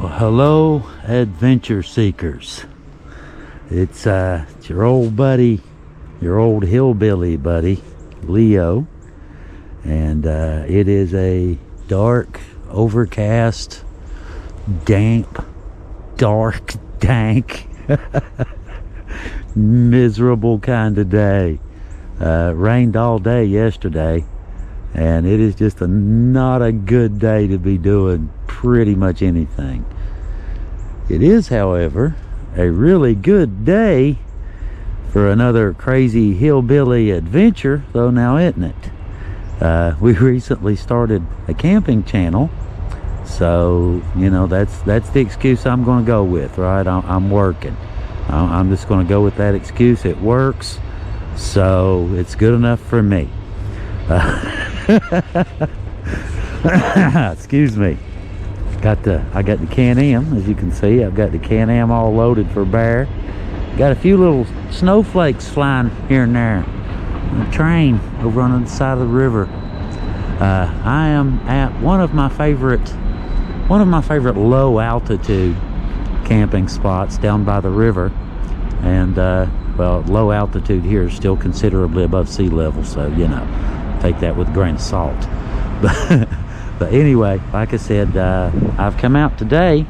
Well, hello, adventure seekers. It's your old buddy, your old hillbilly buddy, Leo. And it is a dark, overcast, damp, dark, dank, miserable kind of day. Rained all day yesterday, and it is just not a good day to be doing pretty much anything. It is, however, a really good day for another crazy hillbilly adventure, though, now isn't it? We recently started a camping channel, so you know that's the excuse I'm going to go with, right? I'm working. I'm just going to go with that excuse. It works, so it's good enough for me. Excuse me. I got the Can-Am, as you can see. I've got the Can-Am all loaded for bear. Got a few little snowflakes flying here and there. A train over on the side of the river. I am at one of my favorite low altitude camping spots down by the river, and well, low altitude here is still considerably above sea level, so you know, take that with a grain of salt. But anyway, like I said, I've come out today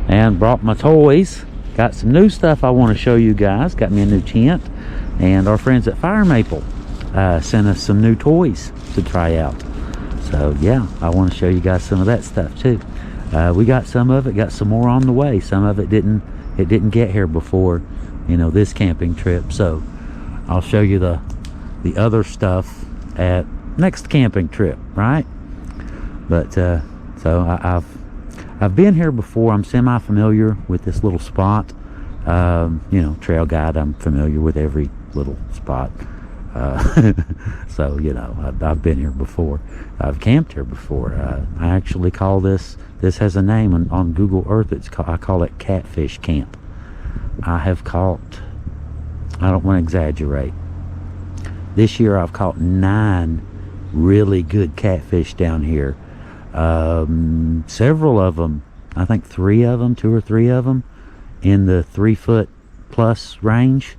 and brought my toys. Got some new stuff I want to show you guys. Got me a new tent, and our friends at Fire Maple sent us some new toys to try out. So yeah, I want to show you guys some of that stuff too. We got some of it, got some more on the way. Some of it didn't get here before, you know, this camping trip. So I'll show you the other stuff at next camping trip, right? But so I've been here before. I'm semi-familiar with this little spot. You know, trail guide, I'm familiar with every little spot. So, you know, I've been here before. I've camped here before. I actually call this has a name on Google Earth. I call it Catfish Camp. I have caught, I don't want to exaggerate, this year I've caught 9 really good catfish down here. Several of them, I think 2 or 3 of them in the 3-foot plus range,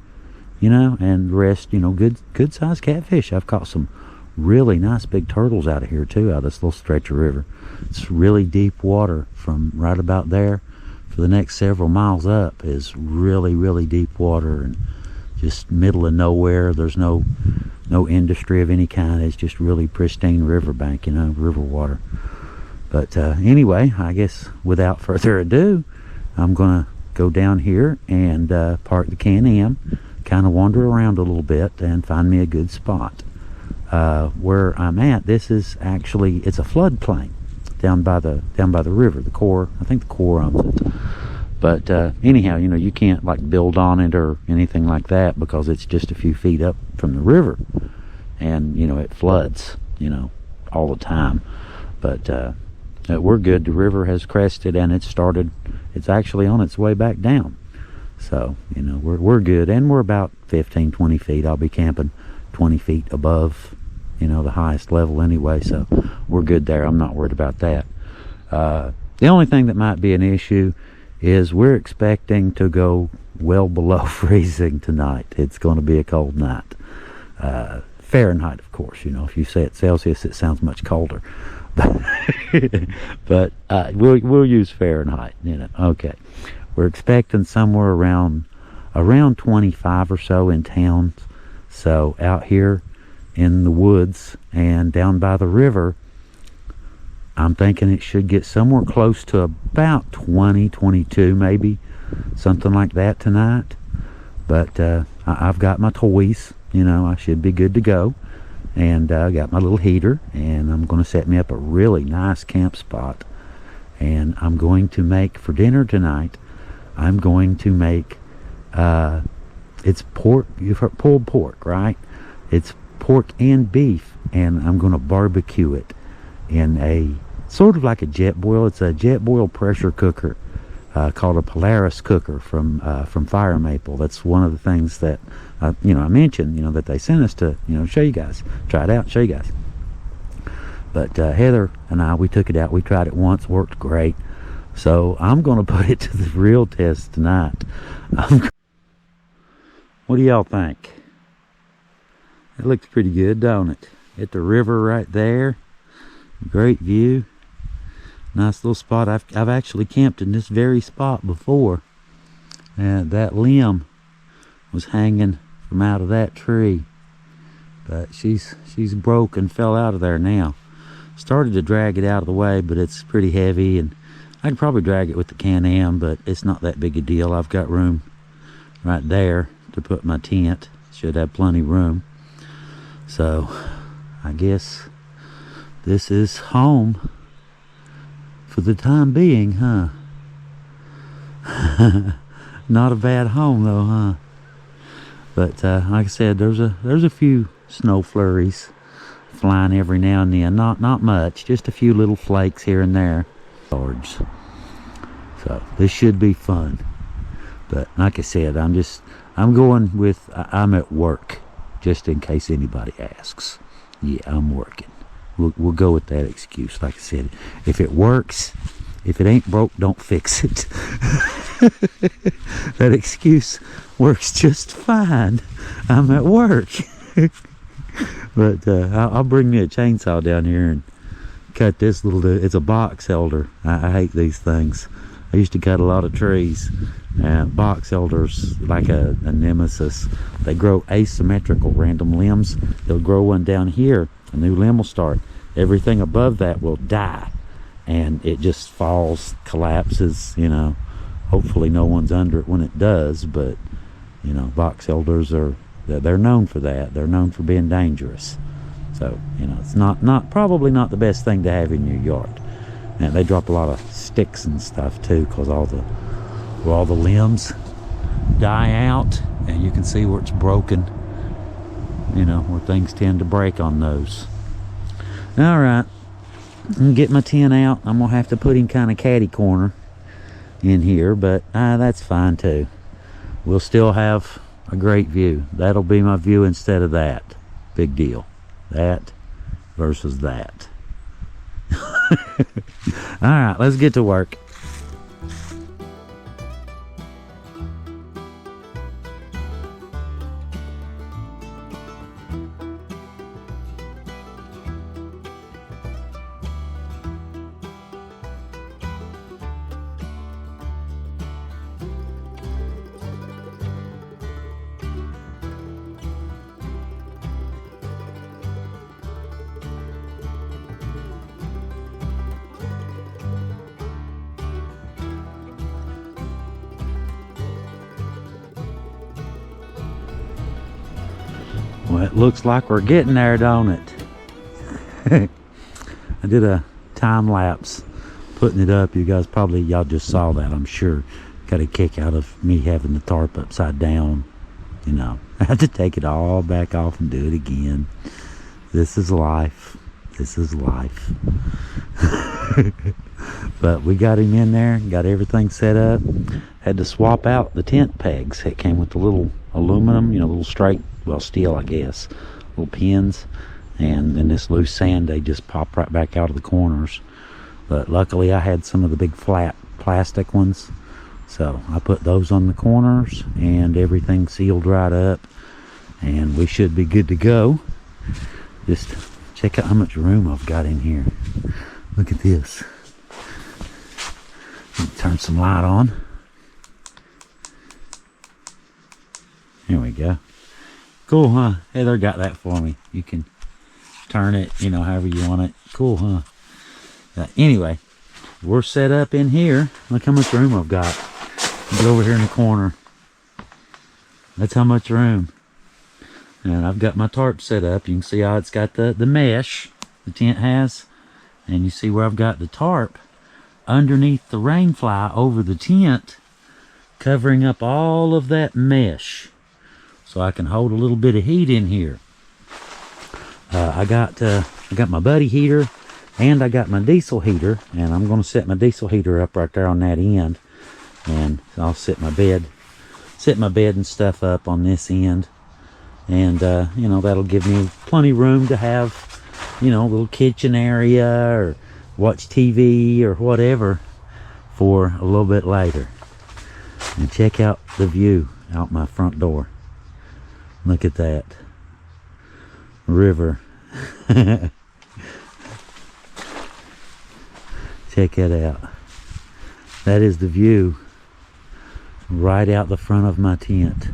you know, and the rest, you know, good sized catfish. I've caught some really nice big turtles out of here too, out of this little stretch of river. It's really deep water. From right about there for the next several miles up is really, really deep water, and just middle of nowhere. There's no industry of any kind. It's just really pristine riverbank, you know, river water. But anyway, I guess without further ado, I'm gonna go down here and park the Can-Am, kind of wander around a little bit and find me a good spot. Where I'm at, this is actually, it's a floodplain down by the river. The Corps, I think the Corps owns it. But anyhow, you know, you can't like build on it or anything like that because it's just a few feet up from the river, and you know, it floods, you know, all the time. But we're good. The river has crested, and it's actually on its way back down. So, you know, we're good, and we're about 15-20 feet. I'll be camping 20 feet above, you know, the highest level anyway, so we're good there. I'm not worried about that. The only thing that might be an issue is we're expecting to go well below freezing tonight. It's going to be a cold night. Fahrenheit, of course. You know, if you say it Celsius, it sounds much colder. But we'll use Fahrenheit, you know. Okay, we're expecting somewhere around 25 or so in towns. So out here in the woods and down by the river, I'm thinking it should get somewhere close to about 20, 22 maybe, something like that tonight. But I've got my toys, you know, I should be good to go. And I got my little heater, and I'm going to set me up a really nice camp spot. And I'm going to make, for dinner tonight, I'm going to make, it's pork, you've heard pulled pork, right? It's pork and beef, and I'm going to barbecue it in a, sort of like a jet boil. It's a jet boil pressure cooker called a Polaris cooker from Fire Maple. That's one of the things that you know, I mentioned, you know, that they sent us to, you know, show you guys, try it out, show you guys. But Heather and I, we took it out. We tried it once, worked great. So I'm going to put it to the real test tonight. What do y'all think? It looks pretty good, don't it? At the river right there. Great view. Nice little spot. I've actually camped in this very spot before. And that limb was hanging from out of that tree. But she's broke and fell out of there now. Started to drag it out of the way, but it's pretty heavy, and I could probably drag it with the Can-Am, but it's not that big a deal. I've got room right there to put my tent. Should have plenty room. So I guess this is home for the time being, huh? Not a bad home though, huh? But like I said, there's a few snow flurries flying every now and then. Not much, just a few little flakes here and there. So this should be fun. But like I said, I'm going with I'm at work, just in case anybody asks. Yeah, I'm working. We'll go with that excuse. Like I said, if it works, if it ain't broke, don't fix it. That excuse works just fine. I'm at work. But I'll bring me a chainsaw down here and cut this little dude. It's a box elder. I hate these things. I used to cut a lot of trees. Box elders, like a nemesis. They grow asymmetrical random limbs. They'll grow one down here. A new limb will start. Everything above that will die. And it just falls, collapses, you know. Hopefully no one's under it when it does. But, you know, box elders they're known for that. They're known for being dangerous. So, you know, it's probably not the best thing to have in your yard. And they drop a lot of sticks and stuff too, because all the limbs die out, and you can see where it's broken, you know, where things tend to break on those. All right, I'm gonna get my tent out. I'm gonna have to put him kind of catty corner in here, but that's fine too. We'll still have a great view. That'll be my view instead of that. Big deal. That versus that. All right, let's get to work. Well, it looks like we're getting there, don't it? I did a time lapse putting it up. Y'all just saw that, I'm sure. Got a kick out of me having the tarp upside down. You know, I have to take it all back off and do it again. This is life. This is life. But we got him in there, got everything set up. Had to swap out the tent pegs. It came with the little aluminum, you know, little straight, well, steel, I guess, little pins. And then this loose sand, they just pop right back out of the corners. But luckily I had some of the big flat plastic ones, so I put those on the corners, and everything sealed right up, and we should be good to go. Just check out how much room I've got in here. Look at this. Turn some light on. Here we go. Cool, huh? Heather got that for me. You can turn it, you know, however you want it. Cool, huh? Anyway, we're set up in here. Look how much room I've got. Get over here in the corner. That's how much room. And I've got my tarp set up. You can see how it's got the mesh the tent has. And you see where I've got the tarp underneath the rain fly over the tent, covering up all of that mesh, so I can hold a little bit of heat in here. I got my buddy heater, and I got my diesel heater, and I'm going to set my diesel heater up right there on that end, and I'll set my bed and stuff up on this end, and you know, that'll give me plenty of room to have, you know, a little kitchen area or watch TV or whatever for a little bit later. And check out the view out my front door. Look at that river. Check it out. That is the view right out the front of my tent.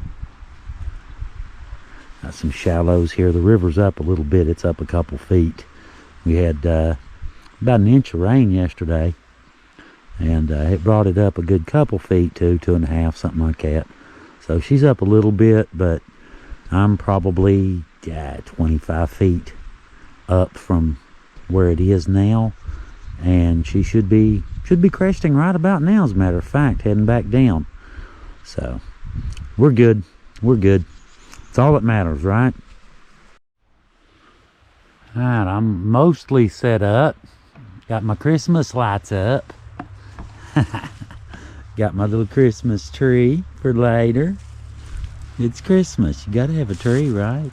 Got some shallows here. The river's up a little bit. It's up a couple feet. We had about an inch of rain yesterday, and it brought it up a good couple feet, 2.5, something like that. So she's up a little bit, but I'm probably 25 feet up from where it is now, and she should be cresting right about now, as a matter of fact, heading back down. So we're good. We're good. It's all that matters, right? All right, I'm mostly set up. Got my Christmas lights up. Got my little Christmas tree for later. It's Christmas. You gotta have a tree, right?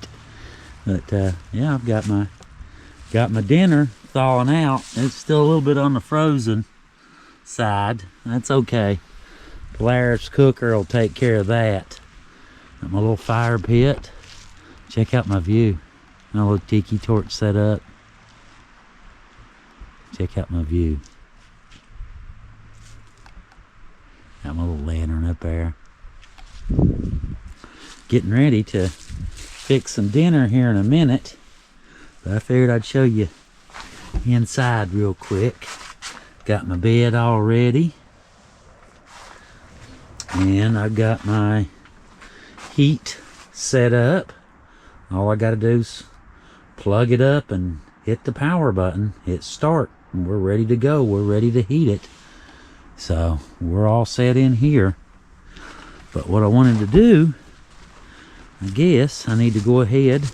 But yeah, I've got my dinner thawing out. It's still a little bit on the frozen side. That's okay. Polaris cooker will take care of that. Got my little fire pit. Check out my view. My little tiki torch set up. Check out my view. Got my little lantern up there. Getting ready to fix some dinner here in a minute. But I figured I'd show you inside real quick. Got my bed all ready. And I've got my heat set up. All I gotta do is plug it up and hit the power button, hit start, and we're ready to go. We're ready to heat it. So we're all set in here. But what I wanted to do, I guess I need to go ahead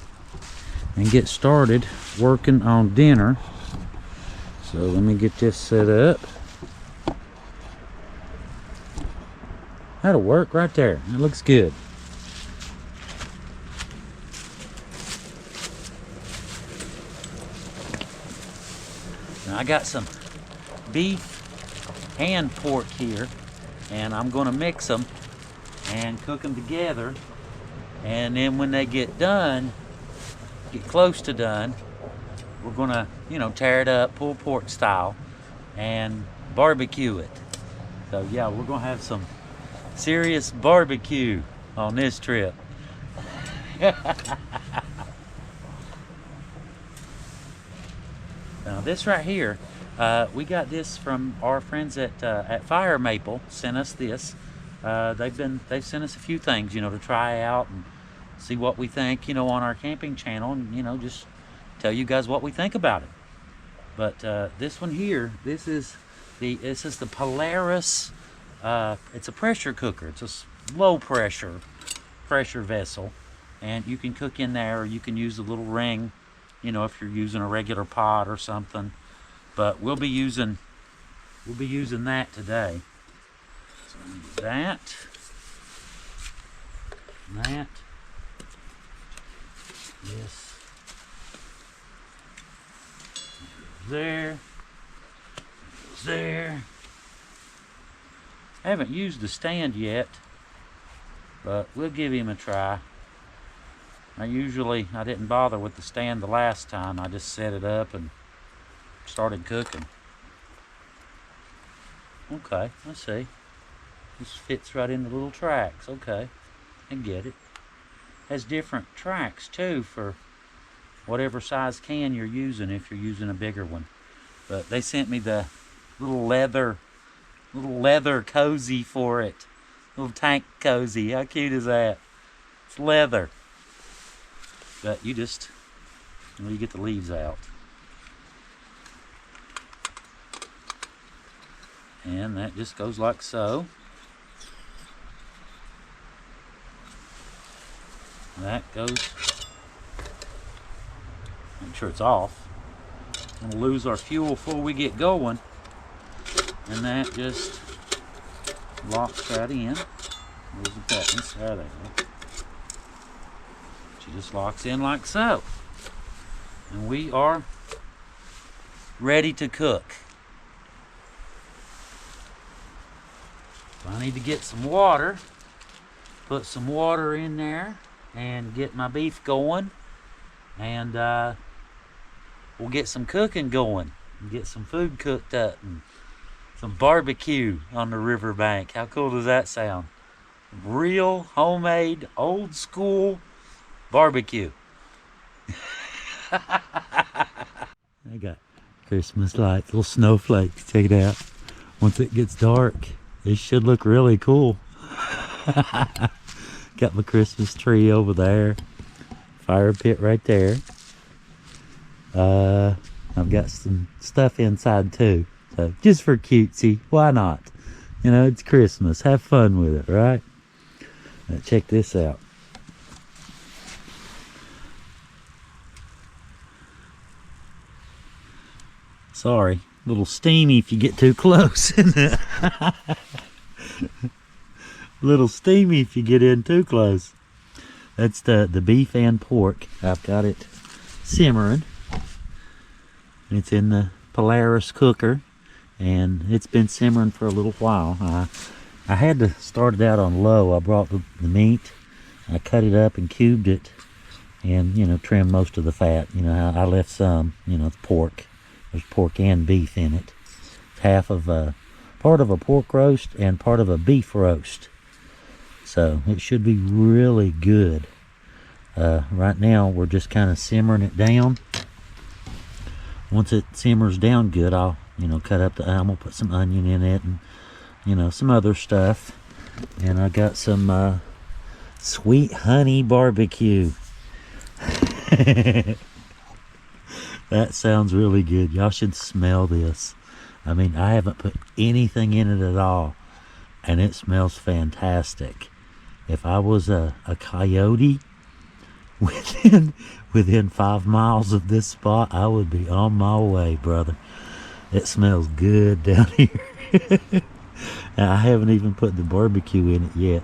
and get started working on dinner. So let me get this set up. That'll work right there. It looks good. Now I got some beef and pork here, and I'm going to mix them and cook them together. And then when they get done, get close to done, we're going to, tear it up, pulled pork style, and barbecue it. So yeah, we're going to have some serious barbecue on this trip. Now this right here, we got this from our friends at Fire Maple. Sent us this. They've sent us a few things, to try out and see what we think, on our camping channel, and just tell you guys what we think about it. But this one here, this is the Polaris. It's a pressure cooker. It's a low pressure vessel, and you can cook in there, or you can use a little ring, if you're using a regular pot or something. But we'll be using that today. So I'm gonna use that. This. There. There. I haven't used the stand yet, but we'll give him a try. I didn't bother with the stand the last time. I just set it up and started cooking. Okay, let's see. This fits right in the little tracks. Okay, I get it. Has different tracks too for whatever size can you're using, if you're using a bigger one. But they sent me the little leather cozy for it. Little tank cozy. How cute is that? It's leather. But you get the leaves out. And that just goes like so. That goes, make sure it's off. We'll lose our fuel before we get going. And that just locks that in. There's the buttons. There they go. She just locks in like so. And we are ready to cook. I need to get some water, put some water in there and get my beef going, and we'll get some cooking going and get some food cooked up and some barbecue on the riverbank. How cool does that sound? Real homemade old school barbecue. I got Christmas lights, little snowflakes. Check it out. Once it gets dark, it should look really cool. Got my Christmas tree over there. Fire pit right there. I've got some stuff inside too. So just for cutesy, why not? You know, it's Christmas. Have fun with it, right? Now check this out. Sorry, a little steamy if you get too close. A little steamy if you get in too close. That's the beef and pork. I've got it simmering. It's in the Polaris cooker, and it's been simmering for a little while. I had to start it out on low. I brought the meat, I cut it up and cubed it, and, you know, trimmed most of the fat. You know, I left some, you know, it's pork. There's pork and beef in it. It's half of part of a pork roast and part of a beef roast. So it should be really good. Right now we're just kind of simmering it down. Once it simmers down good, I'll, you know, cut up I'm gonna put some onion in it and, you know, some other stuff. And I got some sweet honey barbecue. That sounds really good. Y'all should smell this. I mean, I haven't put anything in it at all, and it smells fantastic. If I was a coyote within 5 miles of this spot, I would be on my way, brother. It smells good down here. I haven't even put the barbecue in it yet.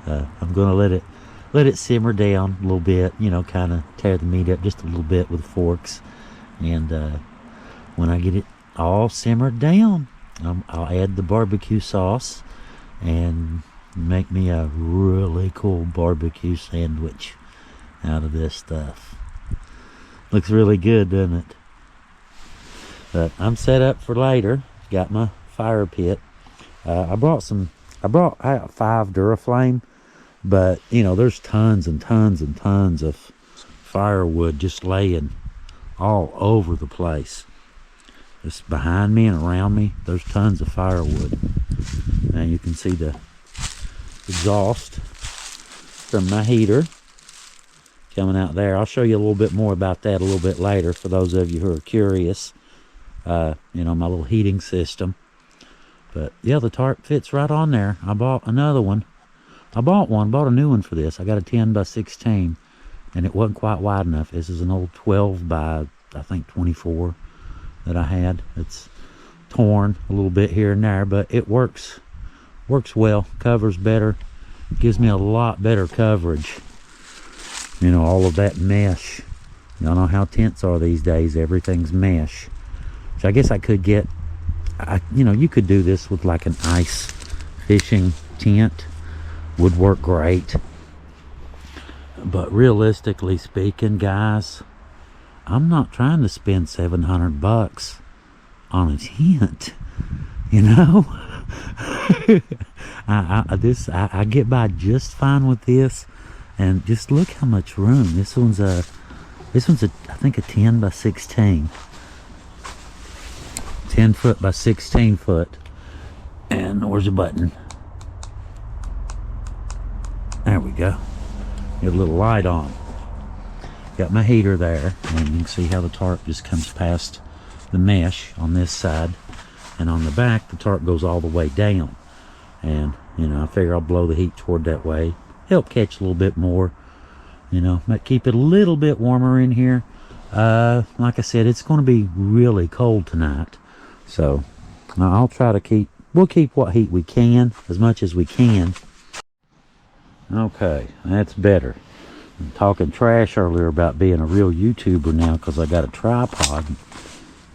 I'm gonna let it simmer down a little bit, you know, kind of tear the meat up just a little bit with forks. And when I get it all simmered down, I'll add the barbecue sauce and make me a really cool barbecue sandwich out of this stuff. Looks really good, doesn't it? But I'm set up for later. Got my fire pit. I have 5 Duraflame, but you know, there's tons and tons and tons of firewood just laying all over the place. Just behind me and around me, there's tons of firewood. Now you can see the exhaust from my heater coming out there. I'll show you a little bit more about that a little bit later for those of you who are curious. You know, my little heating system. But yeah, the tarp fits right on there. I bought another one. Bought a new one for this. I got a 10 by 16, and it wasn't quite wide enough. This is an old 12 by, I think, 24 that I had. It's torn a little bit here and there, but it works well, covers better, gives me a lot better coverage. You know, all of that mesh. Y'all know how tents are these days. Everything's mesh. So I guess I could get, you know, you could do this with like an ice fishing tent. Would work great. But realistically speaking, guys, I'm not trying to spend $700 on a tent. You know, I get by just fine with this, and just look how much room. This one's a I think a 10 by 16, 10 foot by 16 foot. And where's the button? There we go. Get a little light on. Got my heater there, and you can see how the tarp just comes past the mesh on this side, and on the back the tarp goes all the way down. And you know, I figure I'll blow the heat toward that way, help catch a little bit more, you know, might keep it a little bit warmer in here. Like I said, it's going to be really cold tonight, so I'll try to we'll keep what heat we can, as much as we can. Okay, that's better. I'm talking trash earlier about being a real YouTuber now because I got a tripod.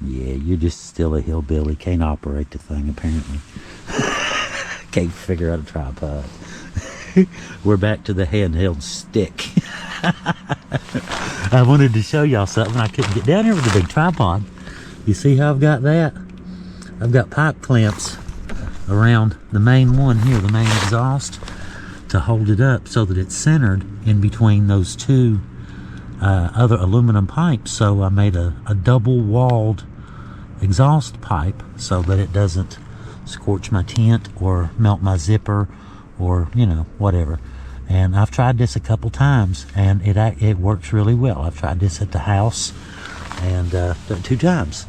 Yeah, you're just still a hillbilly. Can't operate the thing, apparently. Can't figure out a tripod. We're back to the handheld stick. I wanted to show y'all something. I couldn't get down here with the big tripod. You see how I've got that? I've got pipe clamps around the main one here, the main exhaust, to hold it up so that it's centered in between those two other aluminum pipes. So I made a double-walled exhaust pipe so that it doesn't scorch my tent or melt my zipper or, you know, whatever. And I've tried this a couple times, and it works really well. I've tried this at the house and done it 2 times,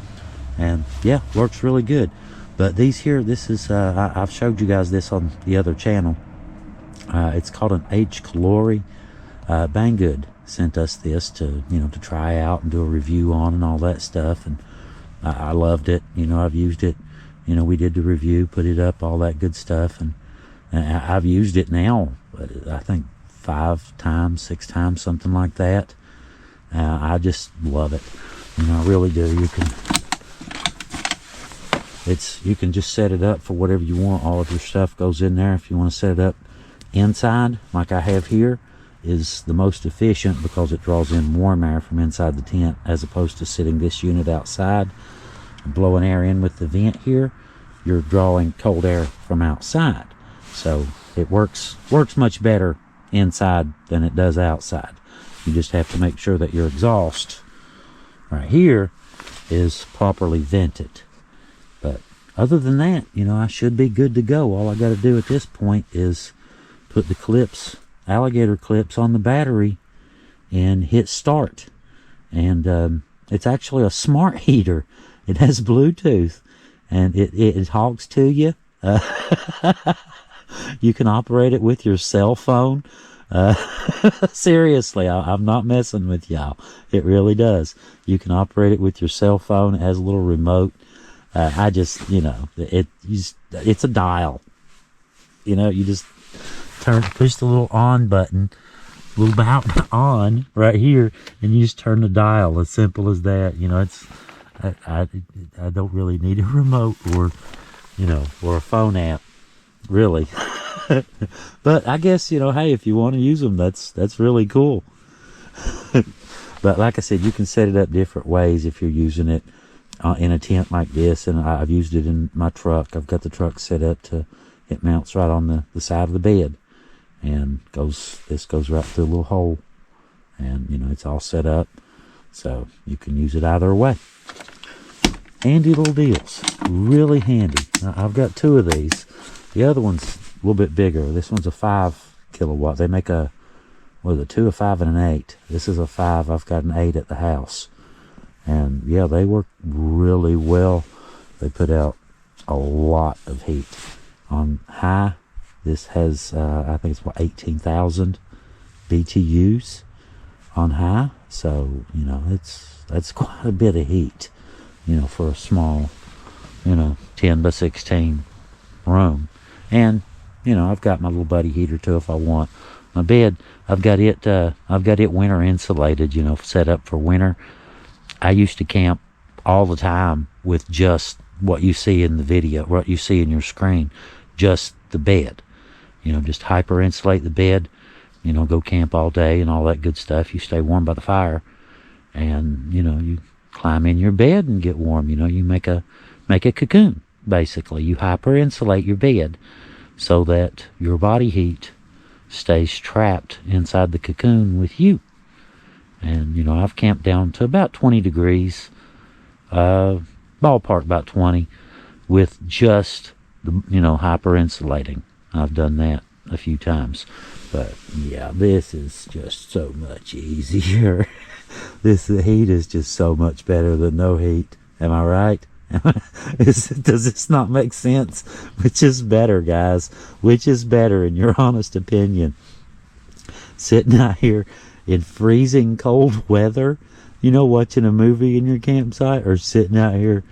and yeah, works really good. But these here, this is I've showed you guys this on the other channel. It's called an H. Calori. Banggood sent us this to try out and do a review on and all that stuff, and I loved it. I've used it. We did the review, put it up, all that good stuff, and I've used it now, I think 5 times, 6 times, something like that. I just love it. I really do. You can just set it up for whatever you want. All of your stuff goes in there. If you want to set it up inside, like I have here, is the most efficient because it draws in warm air from inside the tent, as opposed to sitting this unit outside and blowing air in with the vent here. You're drawing cold air from outside. So it works much better inside than it does outside. You just have to make sure that your exhaust right here is properly vented. But other than that, I should be good to go. All I got to do at this point is put the clips, alligator clips, on the battery and hit start. And it's actually a smart heater. It has Bluetooth, and it talks to you. You can operate it with your cell phone. Seriously, I'm not messing with y'all. It really does. You can operate it with your cell phone. It has a little remote. It's a dial. You just push the little on button, little on right here, and you just turn the dial. As simple as that. I don't really need a remote or a phone app, really. But I guess, hey, if you want to use them, that's really cool. But like I said, you can set it up different ways if you're using it in a tent like this. And I've used it in my truck. I've got the truck set up to, it mounts right on the side of the bed, and this goes right through a little hole, and it's all set up, so you can use it either way. Handy little deals, really handy. I've got 2 of these. The other one's a little bit bigger. This one's a 5 kilowatt. They make a 2, a 5, and an 8. This is a 5. I've got an 8 at the house, and yeah, they work really well. They put out a lot of heat. On high, this has I think it's 18,000 BTUs on high, so that's quite a bit of heat, for a small 10 by 16 room. And I've got my little buddy heater too if I want. My bed, I've got it winter insulated, set up for winter. I used to camp all the time with just what you see in the video, what you see in your screen, just the bed. Just hyper insulate the bed, go camp all day and all that good stuff. You stay warm by the fire, and you climb in your bed and get warm. You make a cocoon. Basically, you hyper insulate your bed so that your body heat stays trapped inside the cocoon with you. And I've camped down to about 20 degrees, ballpark about 20, with just the hyper insulating. I've done that a few times. But yeah, this is just so much easier. The heat is just so much better than no heat. Am I right? Does this not make sense? Which is better, guys? Which is better, in your honest opinion? Sitting out here in freezing cold weather, watching a movie in your campsite, or sitting out here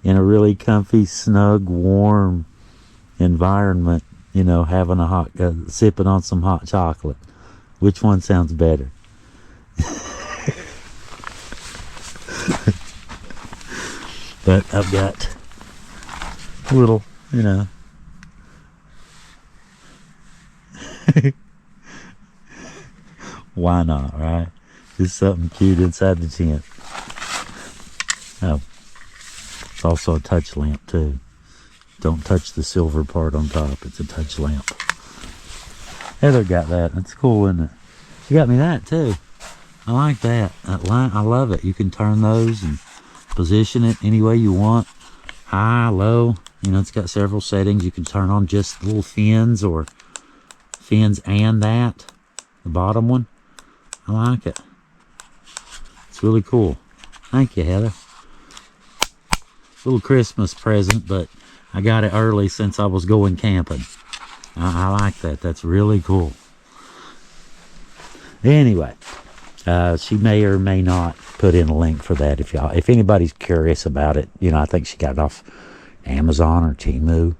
in a really comfy, snug, warm environment, having sipping on some hot chocolate? Which one sounds better? But I've got a little, Why not, right? Just something cute inside the tent. Oh, it's also a touch lamp too. Don't touch the silver part on top. It's a touch lamp. Heather got that. That's cool, isn't it? She got me that too. I like that. That line, I love it. You can turn those and position it any way you want. High, low. You know, it's got several settings. You can turn on just little fins or fins and that. The bottom one. I like it. It's really cool. Thank you, Heather. Little Christmas present, but I got it early since I was going camping. I like that. That's really cool. Anyway, she may or may not put in a link for that if anybody's curious about it. You know, I think she got it off Amazon or Temu.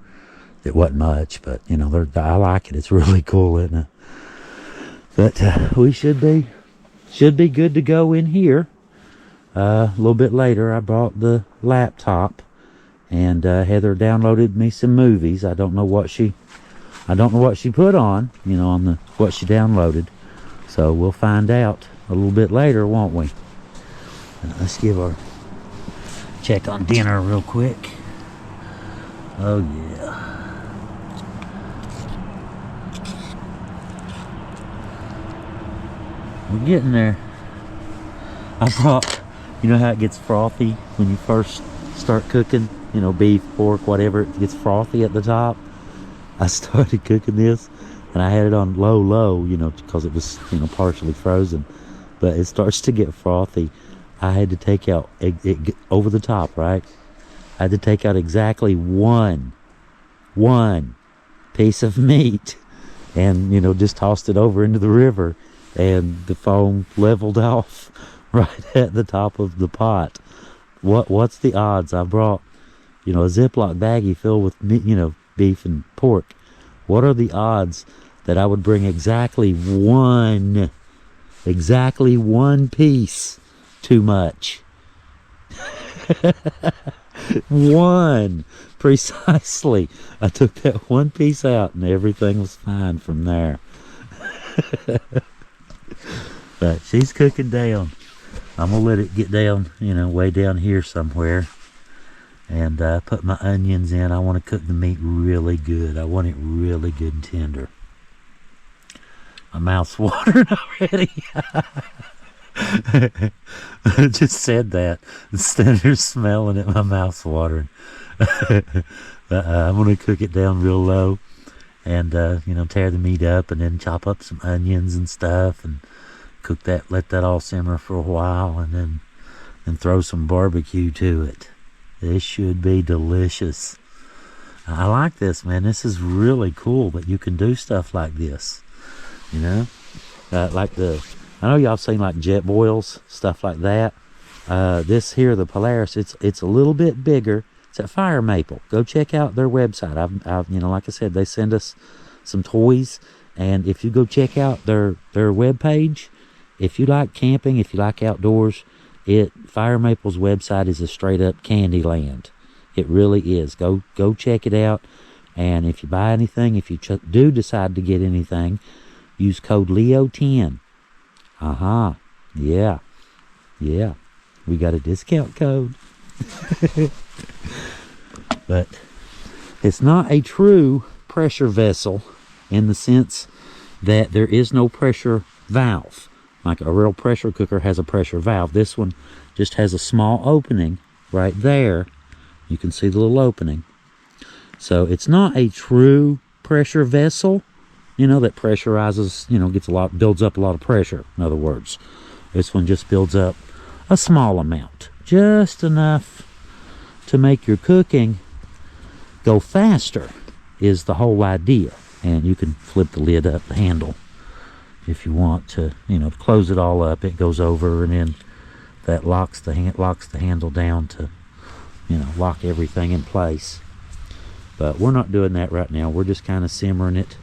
It wasn't much, but you know, I like it. It's really cool, isn't it? But we should be good to go in here. A little bit later, I brought the laptop, and Heather downloaded me some movies. I don't know what she put on, you know, on what she downloaded. So we'll find out a little bit later, won't we? Let's check on dinner real quick. Oh yeah. We're getting there. I brought, you know how it gets frothy when you first start cooking? You know, beef, pork, whatever, it gets frothy at the top. I started cooking this, and I had it on low, you know, because it was, you know, partially frozen. But it starts to get frothy. I had to take out, it over the top, right? I had to take out exactly one piece of meat and, you know, just tossed it over into the river, and the foam leveled off right at the top of the pot. What's the odds? I brought, you know, a Ziploc baggie filled with meat, you know, beef and pork. What are the odds that I would bring exactly one piece too much? One, precisely. I took that one piece out and everything was fine from there. But she's cooking down. I'm gonna let it get down, you know, way down here somewhere, and put my onions in. I want to cook the meat really good. I want it really good and tender. My mouth's watering already. I just said that instead of smelling it. My mouth's watering. But I'm gonna cook it down real low, and you know, tear the meat up, and then chop up some onions and stuff, and cook that. Let that all simmer for a while, and then throw some barbecue to it. This should be delicious. I like this, man. This is really cool that you can do stuff like this. You know, like I know y'all seen like jet boils, stuff like that. This here, the Polaris, it's a little bit bigger. It's at Fire Maple. Go check out their website. I've you know, like I said, they send us some toys, and if you go check out their webpage, if you like camping, if you like outdoors, Fire Maple's website is a straight up candy land. It really is. Go check it out. And if you buy anything, if you do decide to get anything, use code Leo10. Yeah. We got a discount code. But it's not a true pressure vessel in the sense that there is no pressure valve. Like a real pressure cooker has a pressure valve. This one just has a small opening right there. You can see the little opening. So it's not a true pressure vessel, you know, that pressurizes, you know, builds up a lot of pressure, in other words. This one just builds up a small amount, just enough to make your cooking go faster is the whole idea. And you can flip the lid up, the handle, if you want to, you know, close it all up. It goes over, and then that locks the handle down to, you know, lock everything in place. But we're not doing that right now. We're just kind of simmering it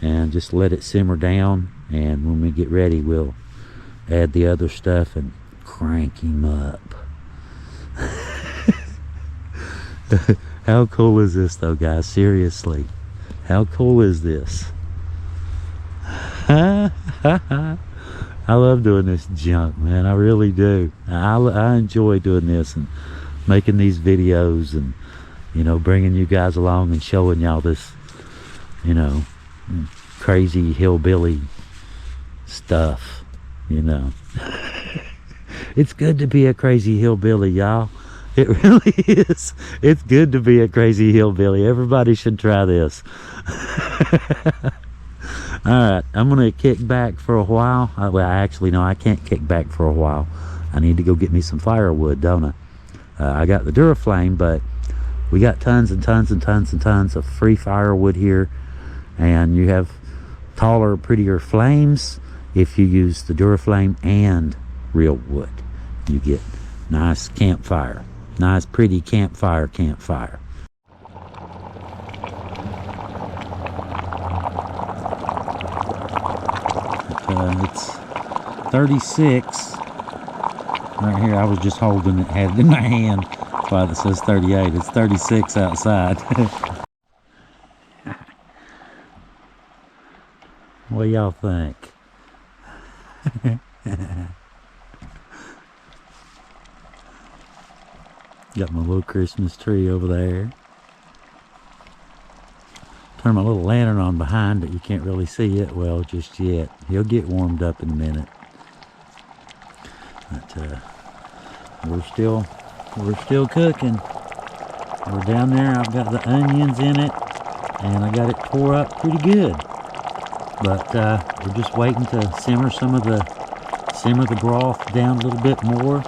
and just let it simmer down, and when we get ready, we'll add the other stuff and crank him up. How cool is this though, guys? Seriously, how cool is this? I love doing this junk, man. I really do. I enjoy doing this and making these videos and, you know, bringing you guys along and showing y'all this, you know, crazy hillbilly stuff, you know. It's good to be a crazy hillbilly, y'all. It really is. It's good to be a crazy hillbilly. Everybody should try this. Alright, I'm going to kick back for a while. Well, actually, no, I can't kick back for a while. I need to go get me some firewood, don't I? I got the Duraflame, but we got tons and tons and tons and tons of free firewood here. And you have taller, prettier flames if you use the Duraflame and real wood. You get nice campfire. Nice, pretty campfire. It's 36 right here. I was just holding it, had it in my hand. That's why it says 38. It's 36 outside. What y'all think? Got my little Christmas tree over there. Turn my little lantern on behind it. You can't really see it well just yet. He'll get warmed up in a minute. But we're still cooking. We're down there. I've got the onions in it, and I got it tore up pretty good. But we're just waiting to simmer the broth down a little bit more,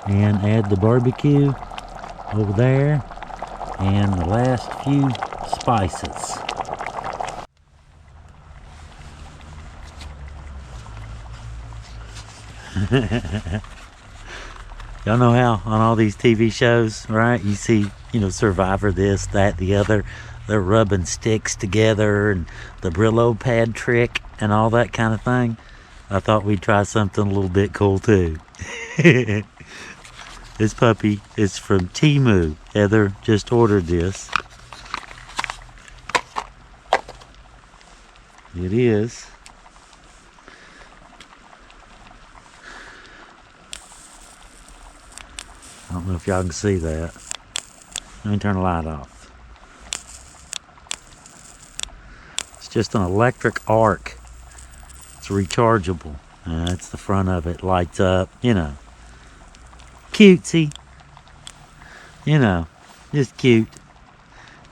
and add the barbecue over there, and the last few spices. Y'all know how on all these TV shows, right? You see, you know, Survivor, this, that, the other. They're rubbing sticks together and the Brillo pad trick and all that kind of thing. I thought we'd try something a little bit cool too. This puppy is from Temu. Heather just ordered this. It is. I don't know if y'all can see that. Let me turn the light off. It's just an electric arc. It's rechargeable. That's the front of it. Lights up, you know. Cutesy. You know, just cute.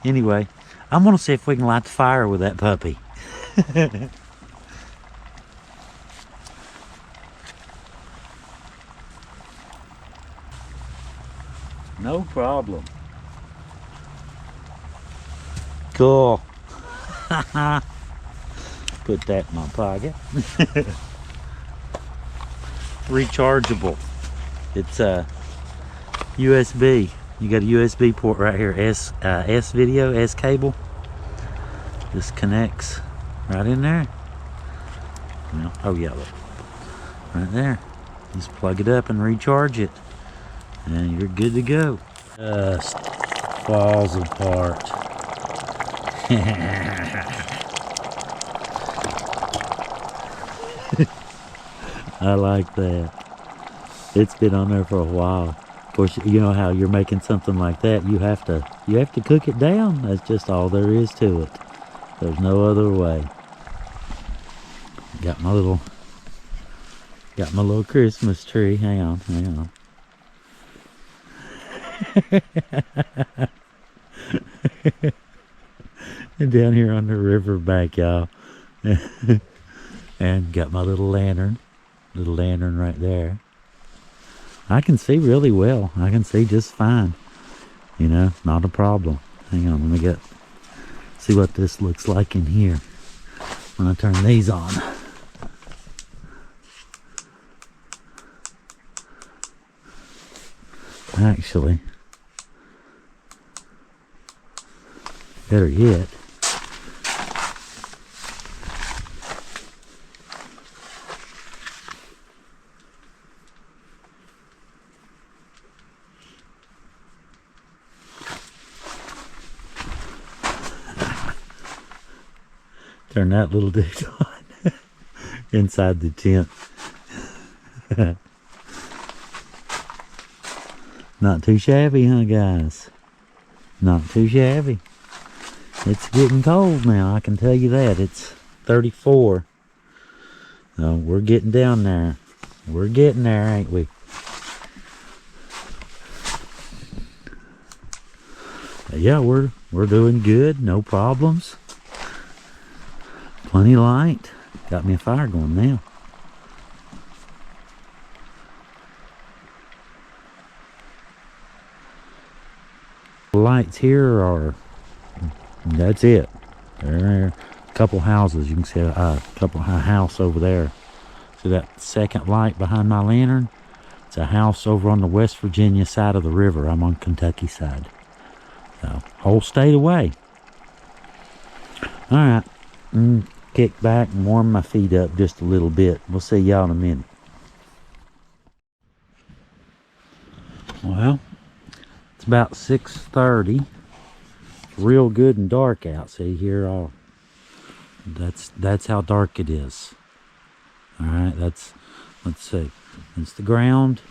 Anyway, I'm going to see if we can light the fire with that puppy. No problem. Cool. Put that in my pocket. Rechargeable. It's USB. You got a USB port right here. S video, S cable. This connects right in there. Well, oh yeah, look. Right there. Just plug it up and recharge it, and you're good to go. Just falls apart. I like that. It's been on there for a while. Of course, you know how you're making something like that, you have to cook it down. That's just all there is to it. There's no other way. Got my little Christmas tree. Hang on. And down here on the river bank, y'all. And got my little lantern right there. I can see really well. I can see just fine. You know, not a problem. Hang on, let me see what this looks like in here when I turn these on. Actually, better yet, turn that little dude on. inside the tent. Not too shabby, huh, guys? Not too shabby. It's getting cold now, I can tell you that. It's 34. So we're getting down there. We're getting there, ain't we? Yeah, we're doing good. No problems. Plenty light. Got me a fire going now. The lights here are, that's it. There are a couple houses. You can see a house over there. See that second light behind my lantern? It's a house over on the West Virginia side of the river. I'm on Kentucky side. So, whole state away. Alright, kick back and warm my feet up just a little bit. We'll see y'all in a minute. Well, it's about 6:30. It's real good and dark out. See here, that's how dark it is. Alright, let's see. That's the ground.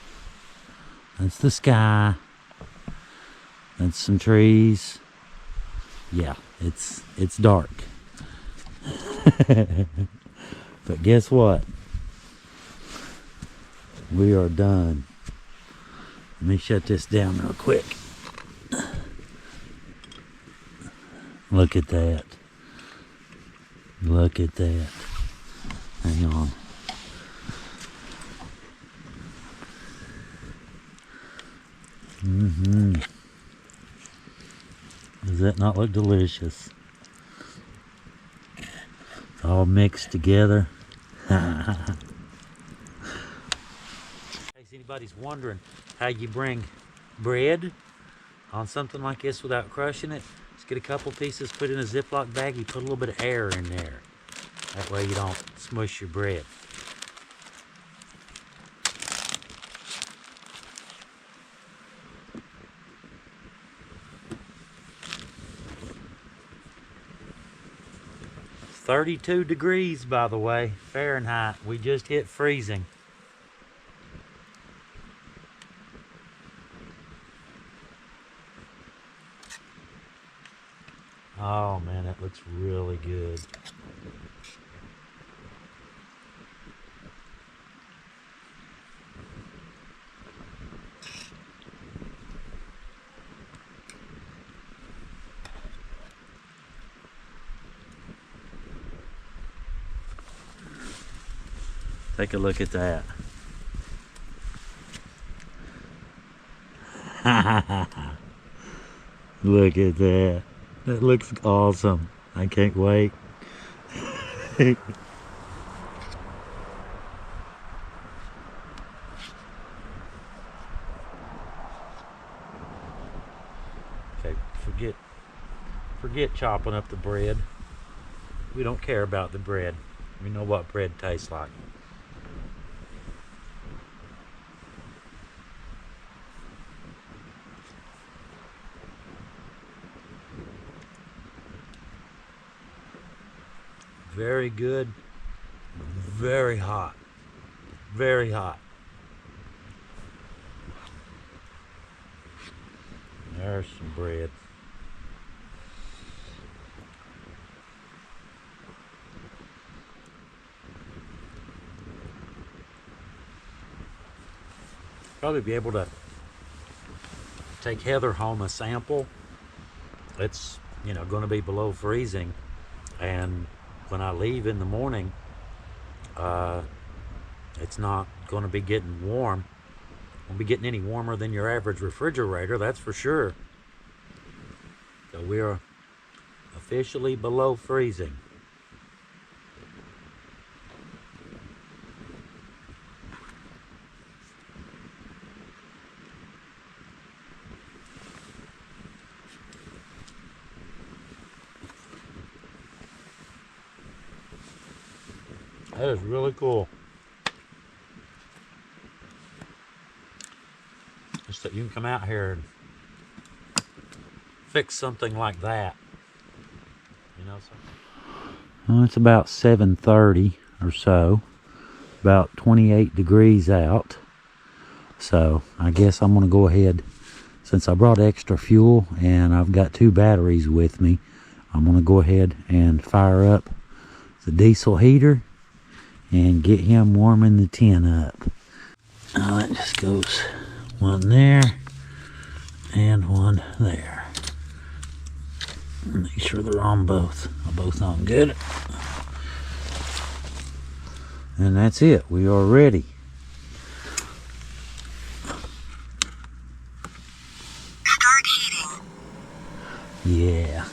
That's the sky. That's some trees. Yeah, it's dark. But guess what? We are done. Let me shut this down real quick. Look at that. Look at that. Hang on. Does that not look delicious? It's all mixed together. In case anybody's wondering how you bring bread on something like this without crushing it, just get a couple pieces, put in a Ziploc bag, you put a little bit of air in there. That way you don't smush your bread. It's 32 degrees, by the way, Fahrenheit. We just hit freezing. Oh man, that looks really good. Take a look at that. Look at that. That looks awesome. I can't wait. Okay, forget chopping up the bread. We don't care about the bread. We know what bread tastes like. Very good, very hot, very hot. There's some bread. Probably be able to take Heather home a sample. It's, you know, going to be below freezing, and when I leave in the morning, it's not going to be getting warm. Won't be getting any warmer than your average refrigerator, that's for sure. So we are officially below freezing. That is really cool. Just that you can come out here and fix something like that. You know, so. Well, it's about 7:30 or so. about 28 degrees out. So I guess I'm gonna go ahead, since I brought extra fuel and I've got 2 batteries with me, I'm gonna go ahead and fire up the diesel heater and get him warming the tent up. Now that just goes one there and one there. Make sure they're on both. Both on good. And that's it. We are ready. Start heating. Yeah.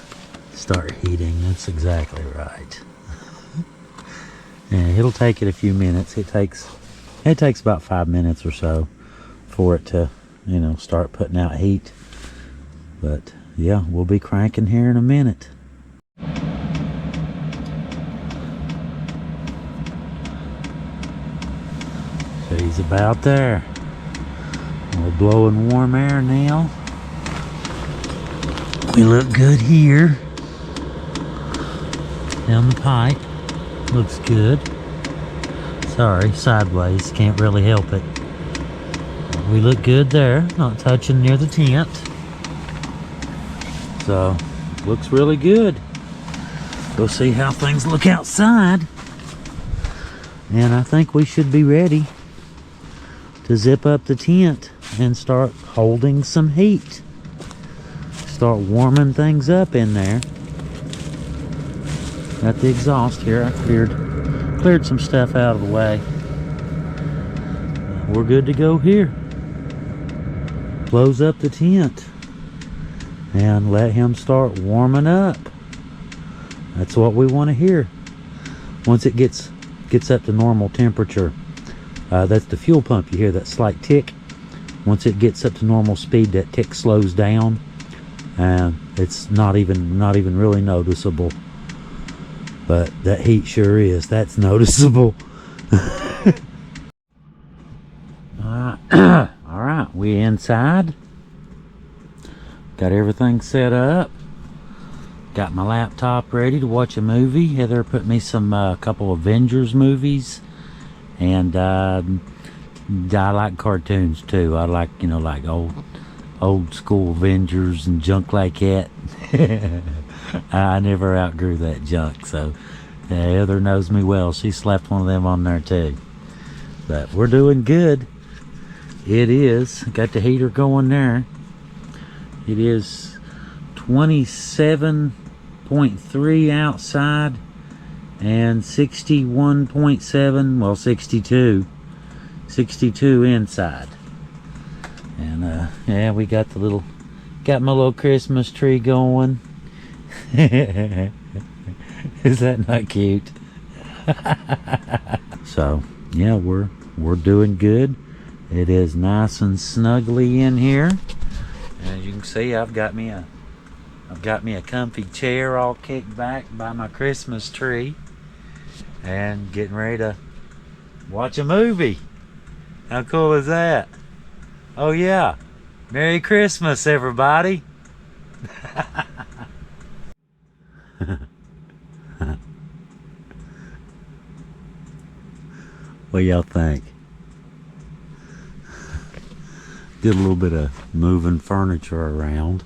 Start heating. That's exactly right. And it'll take it a few minutes. It takes about 5 minutes or so for it to, you know, start putting out heat. But yeah, we'll be cranking here in a minute. So he's about there. We're blowing warm air now. We look good here. Down the pipe. Looks good. Sorry, sideways. Can't really help it. We look good there. Not touching near the tent. So, looks really good. Go see how things look outside. And I think we should be ready to zip up the tent and start holding some heat. Start warming things up in there. Got the exhaust here. I cleared some stuff out of the way. We're good to go here. Close up the tent and let him start warming up. That's what we want to hear. Once it gets up to normal temperature, that's the fuel pump. You hear that slight tick. Once it gets up to normal speed, that tick slows down, and it's not even really noticeable. But that heat sure is. That's noticeable. Alright, we inside. Got everything set up. Got my laptop ready to watch a movie. Heather put me some couple Avengers movies. And I like cartoons too. I like, you know, like old school Avengers and junk like that. I never outgrew that junk, so Heather knows me well. She slapped one of them on there too. But we're doing good. It is. Got the heater going there. It is 27.3 outside and 61.7, well, 62 inside. And yeah, we got my little Christmas tree going. Is that not cute? So yeah, we're doing good. It is nice and snuggly in here. And as you can see, I've got me a comfy chair all kicked back by my Christmas tree and getting ready to watch a movie. How cool is that? Oh yeah, Merry Christmas everybody. What y'all think? Did a little bit of moving furniture around.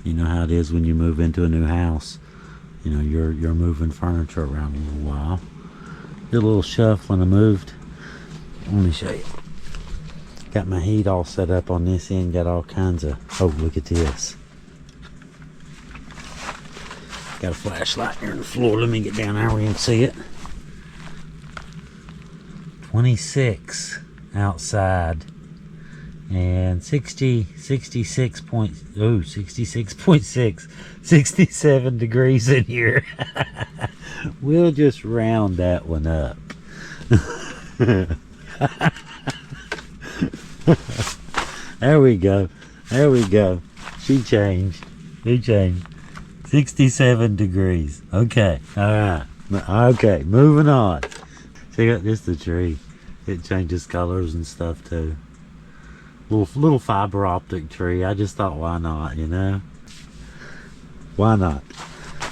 You know how it is when you move into a new house. You know, you're moving furniture around a little while. Did a little shuffling. I moved. Let me show you. Got my heat all set up on this end. Got all kinds of. Oh, look at this. Got a flashlight here on the floor. Let me get down there where you can see it. 26 outside. And 67 degrees in here. We'll just round that one up. There we go. She changed. 67 degrees. Okay. Alright. Okay, moving on. Check out this, the tree. It changes colors and stuff too. Little fiber optic tree. I just thought, why not, you know? Why not?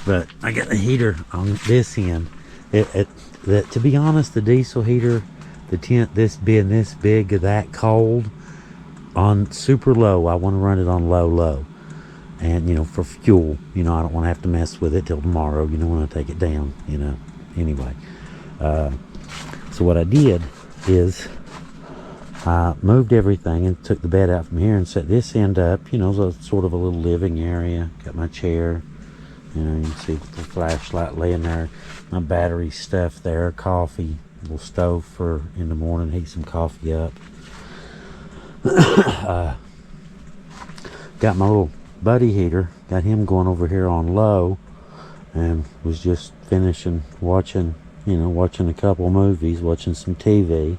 But I got the heater on this end. To be honest, the diesel heater, the tent this big, that cold, on super low. I want to run it on low. And, you know, for fuel, you know, I don't want to have to mess with it till tomorrow, you know, when I take it down, you know. Anyway, so what I did is I moved everything and took the bed out from here and set this end up, you know, so it's sort of a little living area. Got my chair, you know, you can see the flashlight laying there, my battery stuff there, coffee, little stove for in the morning, heat some coffee up. Got my little buddy heater, got him going over here on low, and was just finishing watching a couple movies, watching some TV.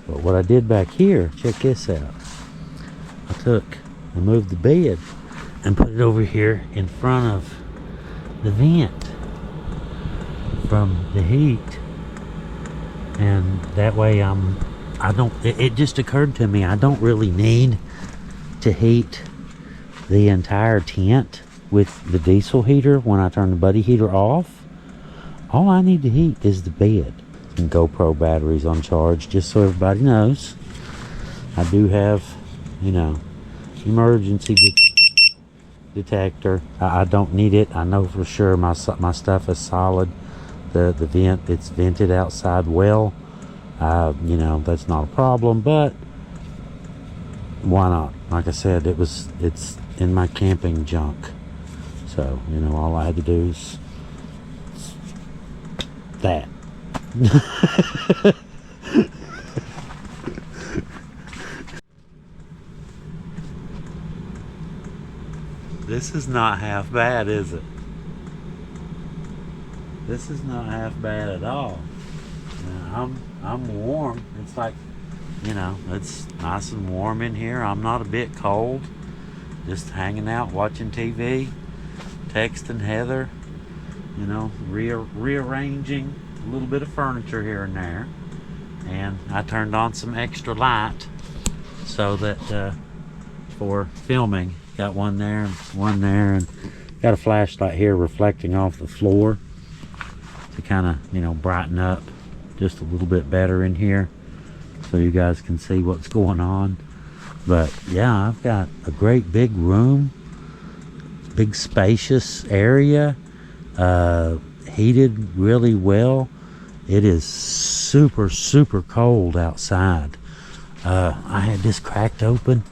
But what I did back here, check this out. I moved the bed and put it over here in front of the vent from the heat, and that way it just occurred to me I don't really need to heat the entire tent with the diesel heater when I turn the buddy heater off. All I need to heat is the bed. And GoPro batteries on charge, just so everybody knows. I do have, you know, emergency detector. I don't need it. I know for sure my stuff is solid. The vent, it's vented outside well. You know, that's not a problem, but why not? Like I said, it's in my camping junk. So, you know, all I had to do is that. This is not half bad, is it? This is not half bad at all. I'm warm. It's like, you know, it's nice and warm in here. I'm not a bit cold. Just hanging out, watching TV, texting Heather, you know, rearranging a little bit of furniture here and there. And I turned on some extra light so that for filming, got one there and got a flashlight here reflecting off the floor to kind of, you know, brighten up just a little bit better in here so you guys can see what's going on. But yeah, I've got a great big room, big spacious area, heated really well. It is super cold outside. I had this cracked open.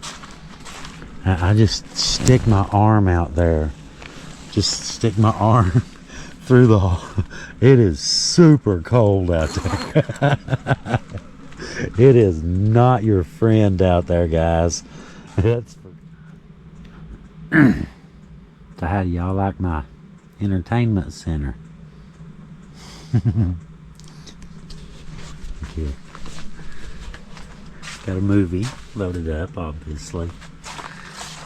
I just stick my arm out there, just stick my arm through the hole. It is super cold out there. It is not your friend out there, guys. That's so how do y'all like my entertainment center? Okay. Got a movie loaded up, obviously.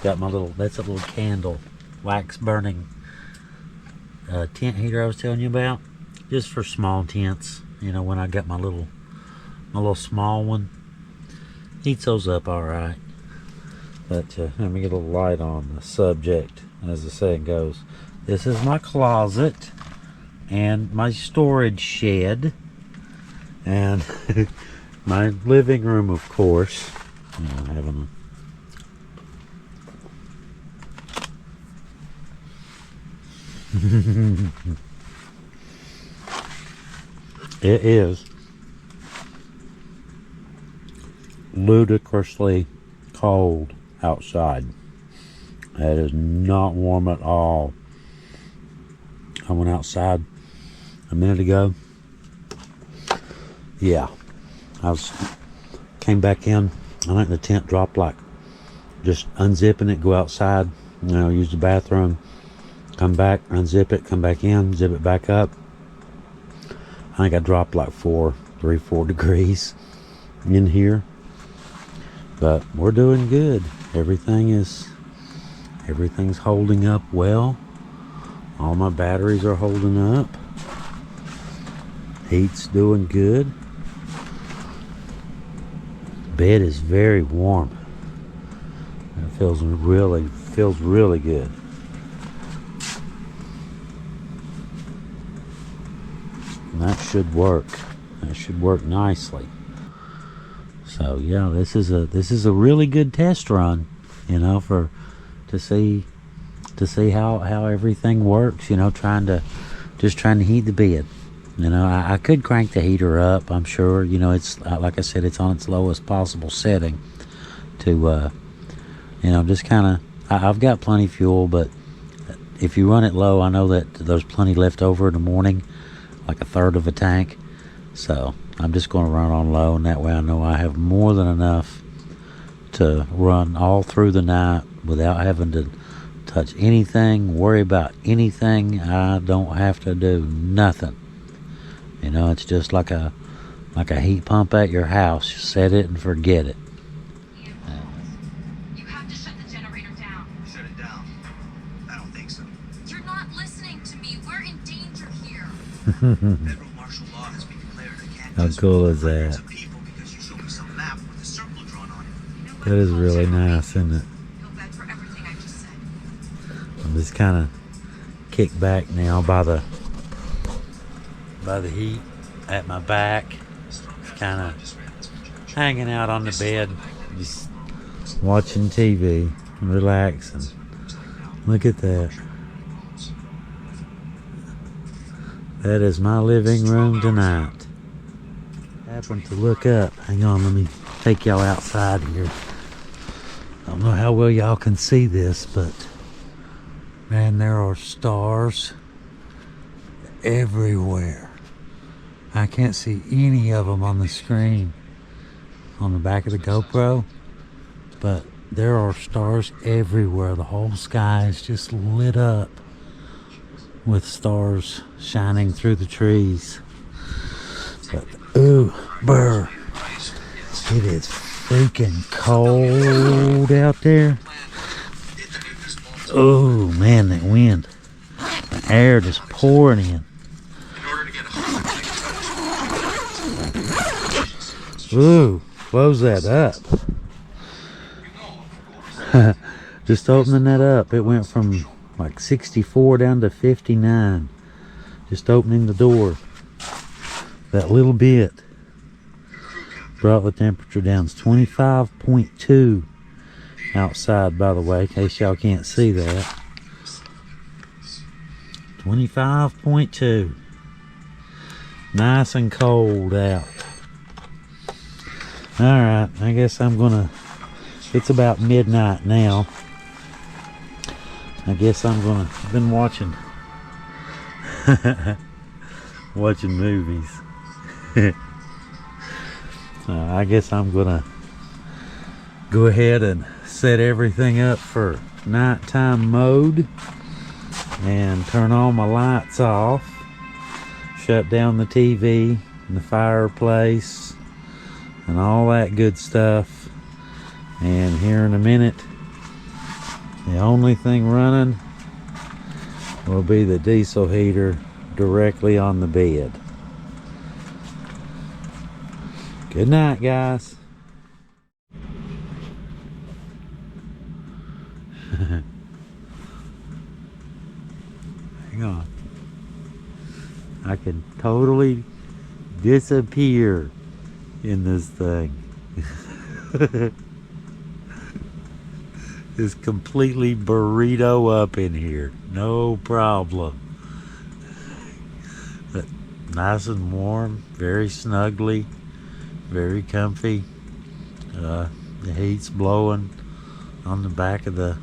Got my that's a little candle, wax burning tent heater I was telling you about. Just for small tents, you know, when I got my little small one. Heats those up alright. But let me get a little light on the subject. As the saying goes, this is my closet and my storage shed and my living room, of course. You know, having it is ludicrously cold outside. It is not warm at all. I went outside a minute ago. Yeah, came back in. I think the tent dropped, like just unzipping it, go outside, you know, use the bathroom, come back, unzip it, come back in, zip it back up. I think I dropped like 4 degrees in here. But we're doing good. Everything's holding up well. All my batteries are holding up. Heat's doing good. Bed is very warm. It feels really good. And that should work. That should work nicely. So yeah, this is a really good test run, you know, to see how everything works. You know, trying to heat the bed. You know, I could crank the heater up. I'm sure. You know, it's like I said, it's on its lowest possible setting to you know, just kind of. I've got plenty fuel, but if you run it low, I know that there's plenty left over in the morning, like a third of a tank. So I'm just going to run on low, and that way I know I have more than enough to run all through the night without having to touch anything, worry about anything. I don't have to do nothing. You know, it's just like a heat pump at your house. You set it and forget it. You have to shut the generator down. Shut it down? I don't think so. You're not listening to me. We're in danger here. Federal martial law has been declared. I can't How just cool is hundreds that? of people because you showed me some map with a circle drawn on it. You know what That is I call really generation? nice, isn't it? Feel bad for everything I just said. I'm just kind of kicked back now by the heat at my back, kind of hanging out on the bed, just watching TV, relaxing. Look at that. That is my living room tonight. Happened to look up. Hang on, let me take y'all outside here. I don't know how well y'all can see this, but man, there are stars everywhere. I can't see any of them on the screen on the back of the GoPro, but there are stars everywhere. The whole sky is just lit up with stars shining through the trees. But ooh, brr, it is freaking cold out there. Oh man, that wind, the air just pouring in. Ooh, close that up. Just opening that up, it went from like 64 down to 59. Just opening the door that little bit brought the temperature down. It's 25.2 outside, by the way, in case y'all can't see that. 25.2. Nice and cold out. Alright, I guess I'm gonna, it's about midnight now. I guess I'm gonna, I've been watching watching movies. I guess I'm gonna go ahead and set everything up for nighttime mode and turn all my lights off, shut down the TV and the fireplace and all that good stuff. And here in a minute, the only thing running will be the diesel heater directly on the bed. Good night, guys. Hang on. I can totally disappear in this thing. It's completely burrito up in here. No problem. But nice and warm, very snugly, very comfy. The heat's blowing on the back of the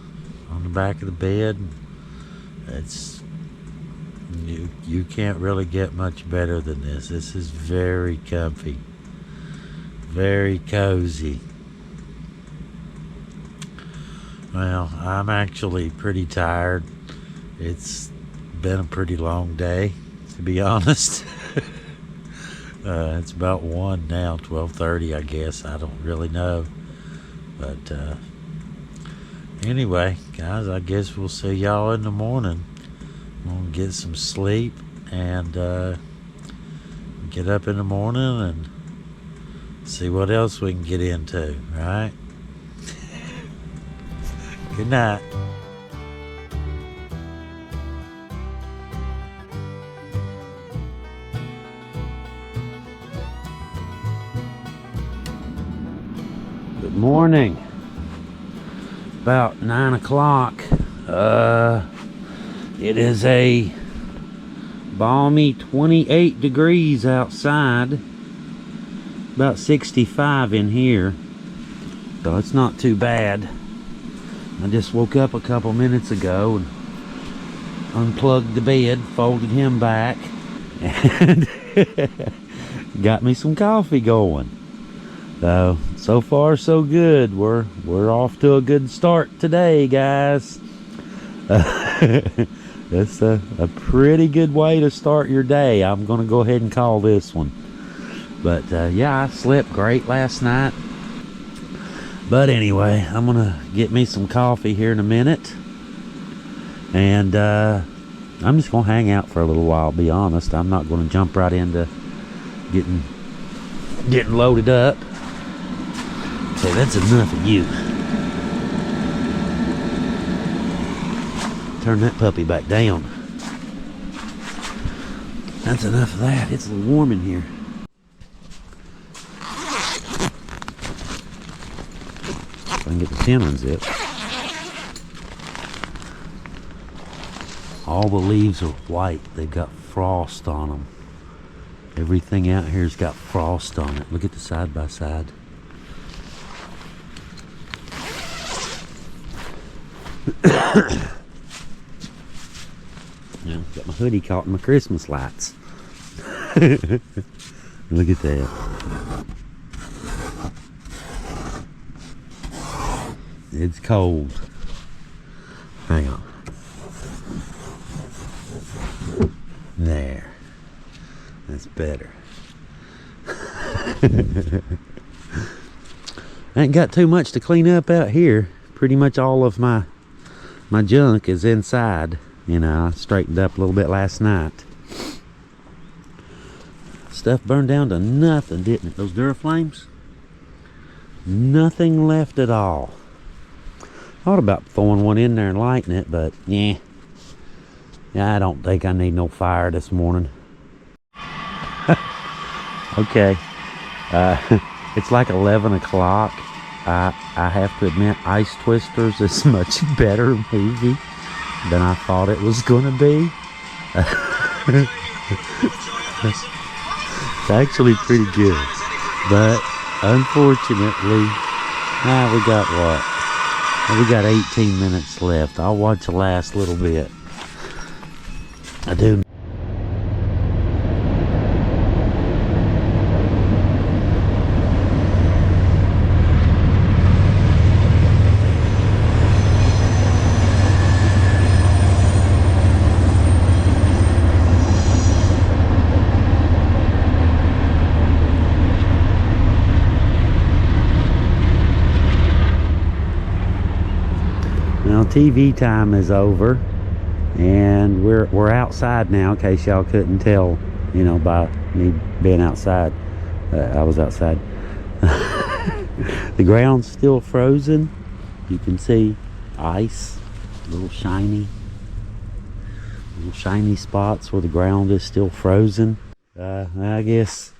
bed. It's you can't really get much better than this. This is very comfy, very cozy. Well, I'm actually pretty tired. It's been a pretty long day, to be honest. It's about 1 now, 12:30, I guess. I don't really know. But anyway, guys, I guess we'll see y'all in the morning. I'm going to get some sleep and get up in the morning and see what else we can get into, right? Good night. Good morning. About 9 o'clock. It is a balmy 28 degrees outside. About 65 in here. So it's not too bad. I just woke up a couple minutes ago and unplugged the bed, folded him back, and got me some coffee going. So far so good. We're off to a good start today, guys. That's a pretty good way to start your day. I'm gonna go ahead and call this one. But yeah, I slept great last night. But anyway, I'm gonna get me some coffee here in a minute, and I'm just gonna hang out for a little while. Be honest, I'm not gonna jump right into getting loaded up. Okay, that's enough of you. Turn that puppy back down. That's enough of that. It's a little warm in here. If I can get the tin unzipped. All the leaves are white. They've got frost on them. Everything out here's got frost on it. Look at the side by side. Yeah, got my hoodie caught in my Christmas lights. Look at that. It's cold. Hang on. There. That's better. I ain't got too much to clean up out here. Pretty much all of my junk is inside. You know, I straightened up a little bit last night. Stuff burned down to nothing, didn't it? Those Duraflames? Nothing left at all. Thought about throwing one in there and lighting it, but yeah, I don't think I need no fire this morning. Okay, it's like 11 o'clock. I have to admit, Ice Twisters is a much better movie than I thought it was going to be. It's actually pretty good. But unfortunately, we got what? We got 18 minutes left. I'll watch the last little bit. I do. Now TV time is over, and we're outside now. In case y'all couldn't tell, you know, by me being outside, I was outside. The ground's still frozen. You can see ice, little shiny spots where the ground is still frozen. I guess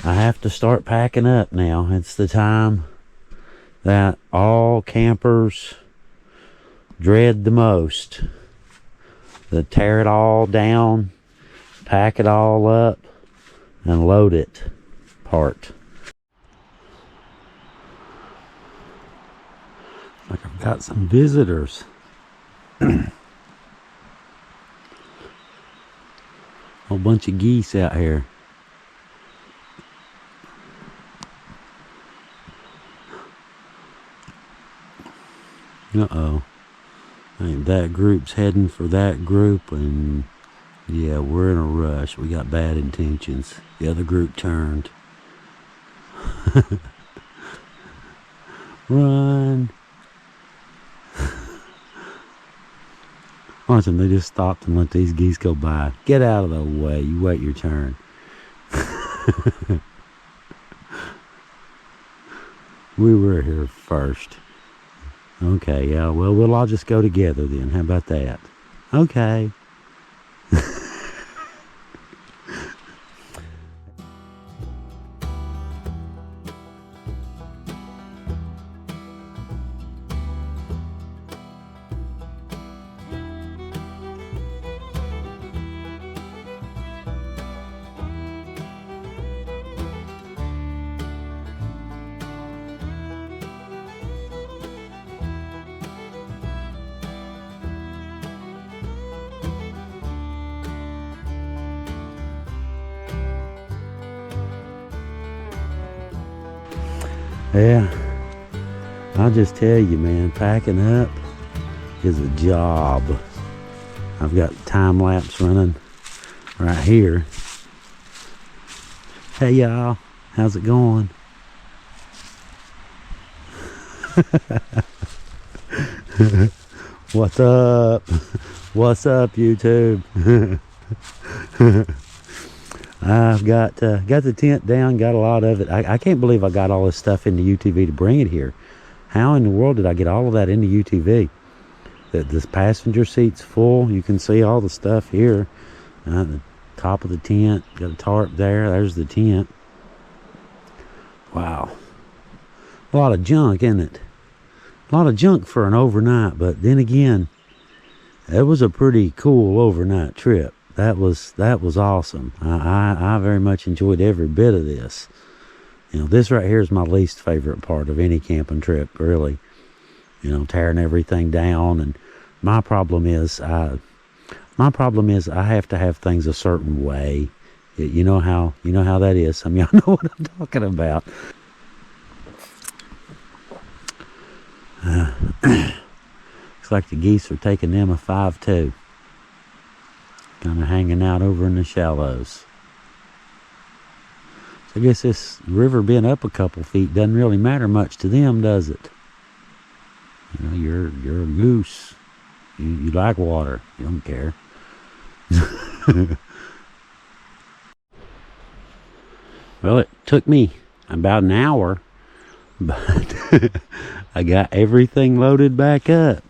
I have to start packing up now. It's the time that all campers dread the most. The tear it all down, pack it all up, and load it part. Like I've got some visitors. Whole bunch of geese out here. Uh-oh. I think that group's heading for that group, and yeah, we're in a rush. We got bad intentions. The other group turned. Run. Watch them, they just stopped and let these geese go by. Get out of the way. You wait your turn. We were here first. Okay, yeah, well, we'll all just go together then. How about that? Okay. Yeah, I'll just tell you, man, packing up is a job. I've got time lapse running right here. Hey y'all, how's it going? What's up? What's up, YouTube? I've got the tent down, got a lot of it. I can't believe I got all this stuff into UTV to bring it here. How in the world did I get all of that into UTV? This passenger seat's full. You can see all the stuff here. The top of the tent, got a tarp there. There's the tent. Wow. A lot of junk, isn't it? A lot of junk for an overnight, but then again, it was a pretty cool overnight trip. That was awesome. I very much enjoyed every bit of this. You know, this right here is my least favorite part of any camping trip, really. You know, tearing everything down. And my problem is I have to have things a certain way. You know how that is. Some of y'all know what I'm talking about. Looks like the geese are taking them a 5-2. Kind of hanging out over in the shallows. So I guess this river being up a couple feet doesn't really matter much to them, does it? You know, you're a goose. You like water. You don't care. Well, it took me about an hour, but I got everything loaded back up.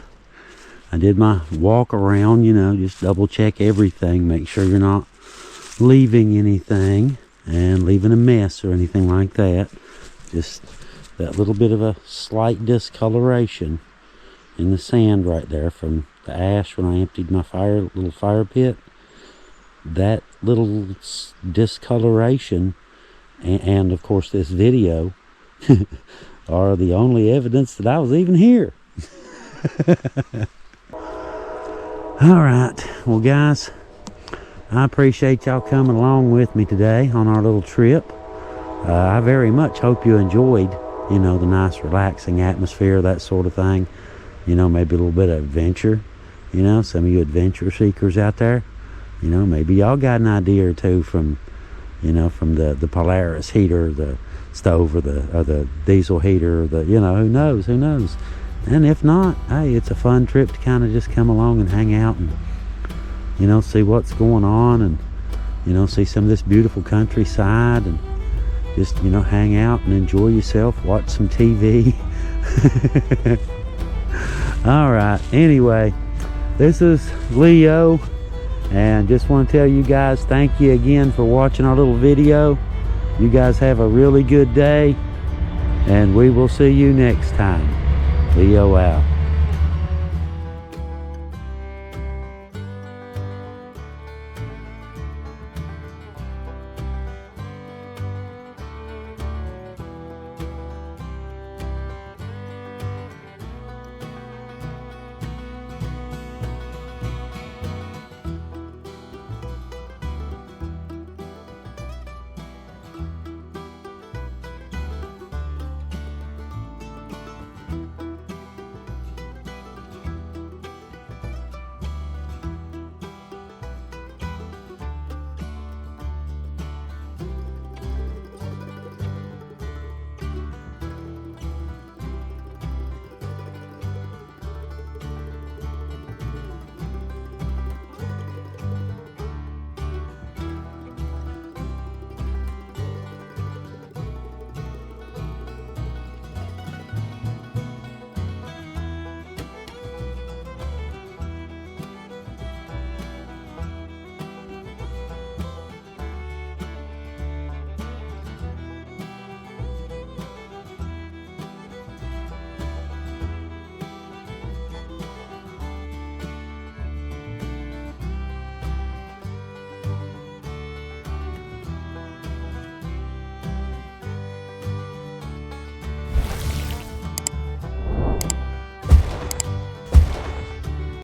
I did my walk around, you know, just double check everything, make sure you're not leaving anything and leaving a mess or anything like that. Just that little bit of a slight discoloration in the sand right there from the ash when I emptied my little fire pit. That little discoloration and of course this video are the only evidence that I was even here. All right, well guys, I appreciate y'all coming along with me today on our little trip. I very much hope you enjoyed, you know, the nice relaxing atmosphere, that sort of thing. You know, maybe a little bit of adventure. You know, some of you adventure seekers out there, you know, maybe y'all got an idea or two from, you know, from the Polaris heater, the stove, or the diesel heater, or the, you know, who knows. And if not, hey, it's a fun trip to kind of just come along and hang out and, you know, see what's going on and, you know, see some of this beautiful countryside and just, you know, hang out and enjoy yourself, watch some TV. All right, anyway, this is Leo, and just want to tell you guys thank you again for watching our little video. You guys have a really good day, and we will see you next time. Leo out.